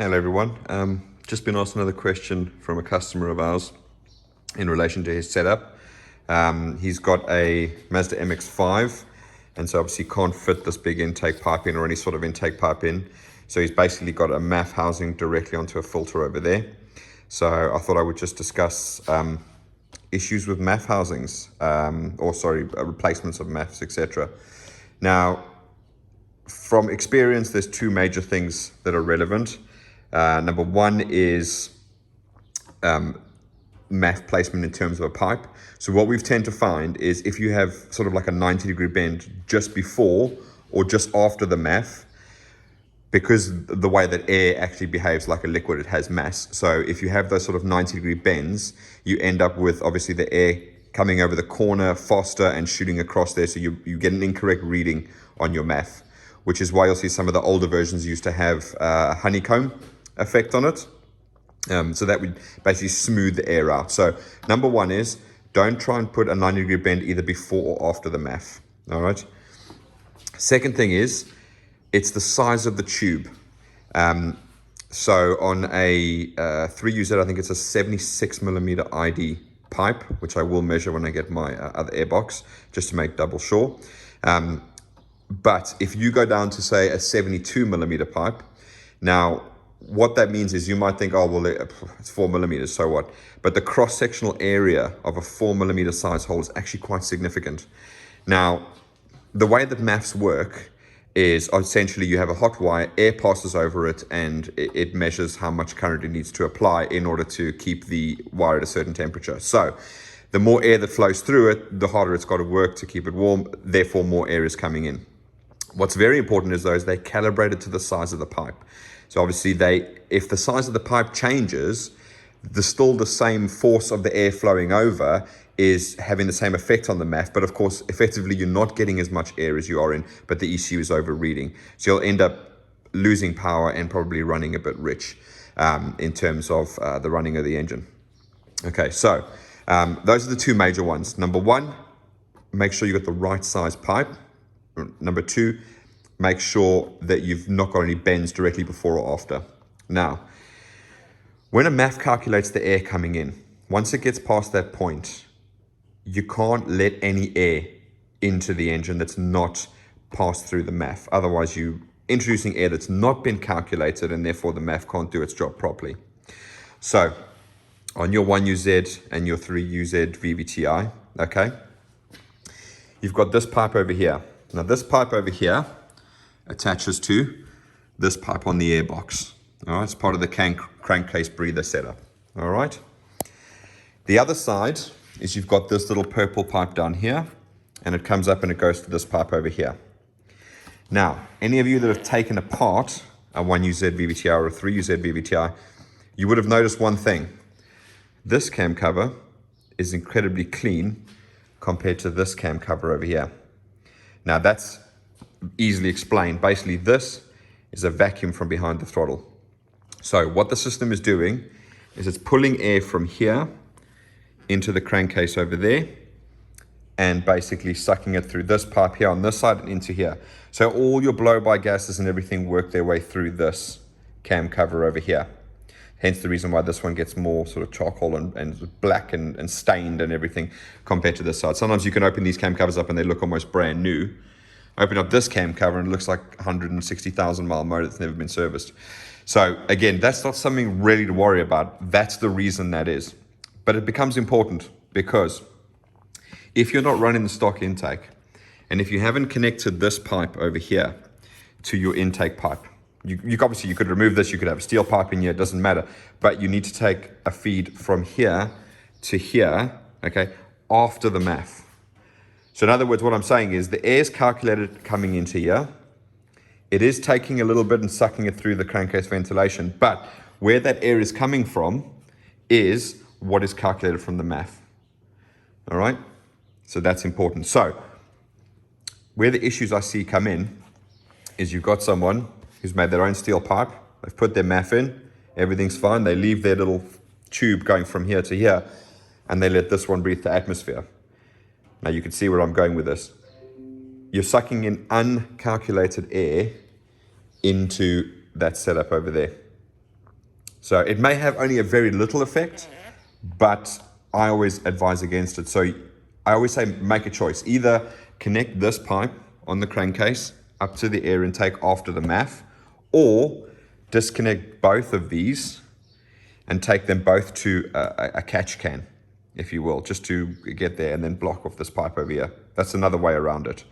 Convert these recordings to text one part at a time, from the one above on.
Hello everyone. Just been asked another question from a customer of ours in relation to his setup. He's got a Mazda MX-5 and so obviously can't fit this big intake pipe in or any sort of intake pipe in. So he's basically got a MAF housing directly onto a filter over there. So I thought I would just discuss issues with MAF housings, replacements of MAFs, etc. Now, from experience, there's two major things that are relevant. Number one is MAF placement in terms of a pipe. So what we've tend to find is if you have sort of like a 90-degree bend just before or just after the MAF, because the way that air actually behaves like a liquid, it has mass. So if you have those sort of 90-degree bends, you end up with obviously the air coming over the corner faster and shooting across there. So you get an incorrect reading on your MAF, which is why you'll see some of the older versions used to have a honeycomb effect on it. So that would basically smooth the air out. So number one is don't try and put a 90-degree bend either before or after the MAF. All right. Second thing is it's the size of the tube. So on a 3UZ, I think it's a 76 millimeter ID pipe, which I will measure when I get my other airbox, just to make double sure. But if you go down to say a 72 millimeter pipe, now what that means is you might think, oh, well, it's 4 millimeters, so what? But the cross-sectional area of a 4 millimeter size hole is actually quite significant. Now, the way that MAFs work is essentially you have a hot wire, air passes over it, and it measures how much current it needs to apply in order to keep the wire at a certain temperature. So the more air that flows through it, the harder it's got to work to keep it warm, therefore more air is coming in. What's very important is they calibrate it to the size of the pipe. So obviously if the size of the pipe changes, still the same force of the air flowing over is having the same effect on the MAF. But of course, effectively, you're not getting as much air as you are in, but the ECU is overreading. So you'll end up losing power and probably running a bit rich in terms of the running of the engine. Okay, so those are the two major ones. Number one, make sure you got the right size pipe. Number two, make sure that you've not got any bends directly before or after. Now, when a MAF calculates the air coming in, once it gets past that point, you can't let any air into the engine that's not passed through the MAF. Otherwise, you're introducing air that's not been calculated, and therefore the MAF can't do its job properly. So, on your 1UZ and your 3UZ VVTi, okay, you've got this pipe over here. Now, this pipe over here attaches to this pipe on the airbox. All right, it's part of the crankcase breather setup. All right. The other side is you've got this little purple pipe down here, and it comes up and it goes to this pipe over here. Now, any of you that have taken apart a 1UZ VVTi or a 3UZ VVTi, you would have noticed one thing. This cam cover is incredibly clean compared to this cam cover over here. Now, that's easily explained. Basically, this is a vacuum from behind the throttle. So what the system is doing is it's pulling air from here into the crankcase over there and basically sucking it through this pipe here on this side and into here. So all your blow-by gases and everything work their way through this cam cover over here. Hence the reason why this one gets more sort of charcoal and black and stained and everything compared to this side. Sometimes you can open these cam covers up and they look almost brand new. Open up this cam cover and it looks like 160,000 mile motor that's never been serviced. So again, that's not something really to worry about. That's the reason that is. But it becomes important because if you're not running the stock intake, and if you haven't connected this pipe over here to your intake pipe, you obviously you could remove this, you could have a steel pipe in here, it doesn't matter. But you need to take a feed from here to here, okay, after the MAF. So in other words, what I'm saying is the air is calculated coming into here. It is taking a little bit and sucking it through the crankcase ventilation, but where that air is coming from is what is calculated from the MAF. All right? So that's important. So where the issues I see come in is you've got someone who's made their own steel pipe. They've put their MAF in. Everything's fine. They leave their little tube going from here to here, and they let this one breathe the atmosphere. Now you can see where I'm going with this. You're sucking in uncalculated air into that setup over there. So it may have only a very little effect, but I always advise against it. So I always say make a choice. Either connect this pipe on the crankcase up to the air intake after the MAF, or disconnect both of these and take them both to a catch can, if you will, just to get there, and then block off this pipe over here. That's another way around it.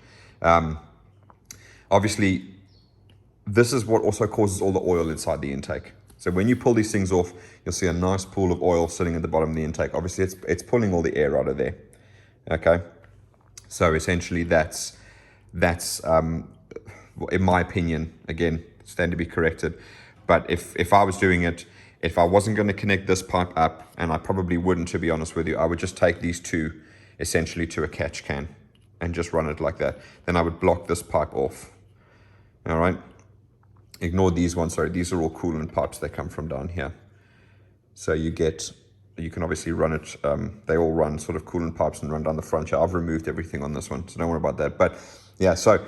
Obviously, this is what also causes all the oil inside the intake. So when you pull these things off, you'll see a nice pool of oil sitting at the bottom of the intake. Obviously, it's pulling all the air out of there. Okay, so essentially that's in my opinion, again, stand to be corrected. But if I was doing it, if I wasn't going to connect this pipe up, and I probably wouldn't, to be honest with you, I would just take these two essentially to a catch can and just run it like that. Then I would block this pipe off. All right. Ignore these ones. Sorry, these are all coolant pipes. They come from down here. So you can obviously run it. They all run sort of coolant pipes and run down the front here. I've removed everything on this one, so don't worry about that. But yeah, so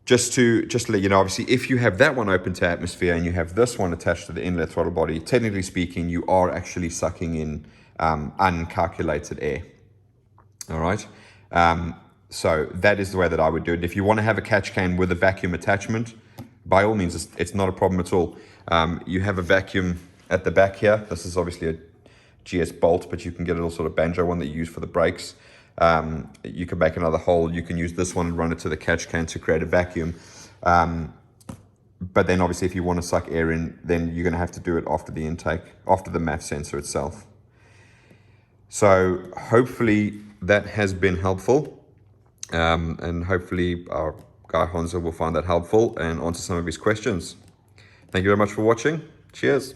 just to let you know, obviously, if you have that one open to atmosphere and you have this one attached to the inlet throttle body, technically speaking, you are actually sucking in uncalculated air. All right. So that is the way that I would do it. If you want to have a catch can with a vacuum attachment, by all means, it's not a problem at all. You have a vacuum at the back here. This is obviously a GS bolt, but you can get a little sort of banjo one that you use for the brakes. You can make another hole. You can use this one and run it to the catch can to create a vacuum. But then obviously if you want to suck air in, then you're going to have to do it after the intake, after the MAF sensor itself. So hopefully that has been helpful. And hopefully our guy Honza will find that helpful and answer some of his questions. Thank you very much for watching. Cheers.